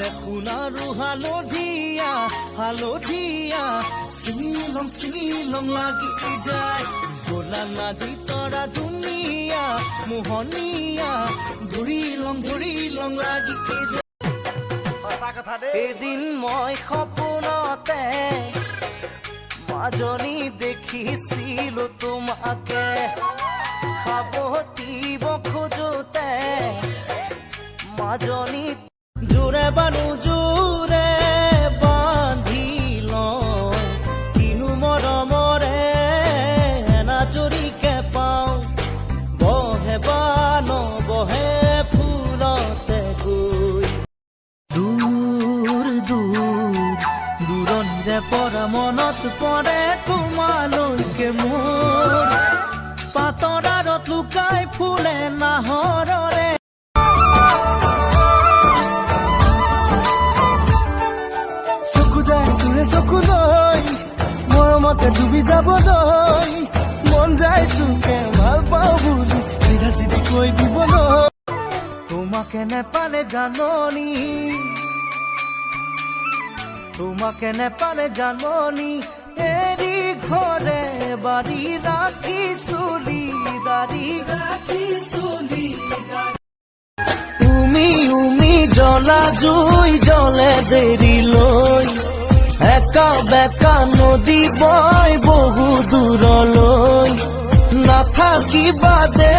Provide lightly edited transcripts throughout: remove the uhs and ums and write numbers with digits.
দেখোন আৰু হালধীয়া হালধীয়া শ্বিলং লাগি যায় গোলা নাজি তৰা ধুনীয়া মোহনীয়া ধৰি লং লাগি যায় এদিন মই সপোনতে মাজনী দেখিছিলো তোমাকে সাৱটিব খোজোতে মাজনী জোৰে বানো জোৰে বান্ধি লওঁ কিনো মৰমৰে এনাজৰীকে পাওঁ বহে বা নবহে ফুলতে গৈ দূৰণিৰে পৰা মনত পৰে তোমালৈকে মোৰ পাতৰ আঁৰত লুকাই ফুলে নাহৰৰে চকু লৈ মৰমতে ডুবি যাবলৈ মন যায় তোকে ভাল পাওঁ বুলি চিধা চিধি কৈ দিবলৈ তোমাকে নেপালে জাননী তোমাকে নেপালে জাননী এৰি ঘৰে বাৰী ৰাখি চুলি দাৰি উমি জ্বলা জুই জ্বলে দেৰি লৈ একা বেকা নদী বয় বহু দূৰলৈ নাথাকিবা দে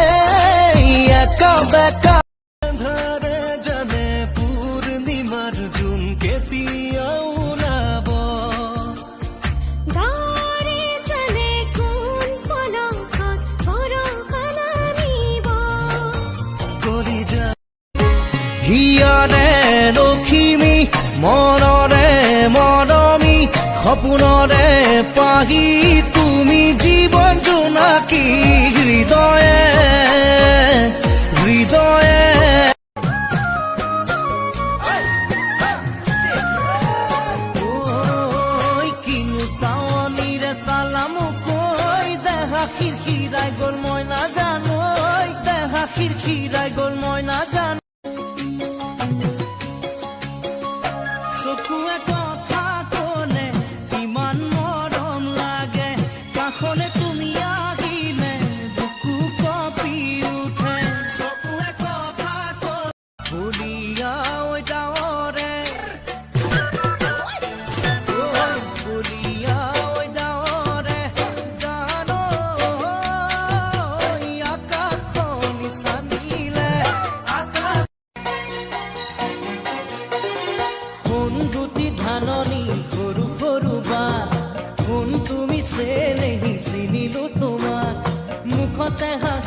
একা বেকা ধাৰে জানে পূৰ্ণিমাৰ জোন কেতিয়া ওলাব কৰি যা হিয়াৰে লখিমী মনৰে মৰমী সপোনৰে পাহি তুমি জীৱন জোনাকী হৃদয়ে কিনো চাৱনীৰে চালামো কৈ দেহা খিৰখিৰাই গ'ল মই নাজানো দেহা খিৰখিৰাই গ'ল মই নাজানো চকুৱে কথা ক'লে কিমান মৰম লাগে কাষলে তুমি আহিলে বুকু কঁপি উঠে চকুৱে কথা ক'লে ঐ ডাৱৰে বলিয়া ঐ ডাৱৰে জানো আকাশখনি চানিলে গুটি ধাননি সৰু সৰু বা কোন তুমি চেনেহি চিনিলো তোমাক মুখতে হাঁহি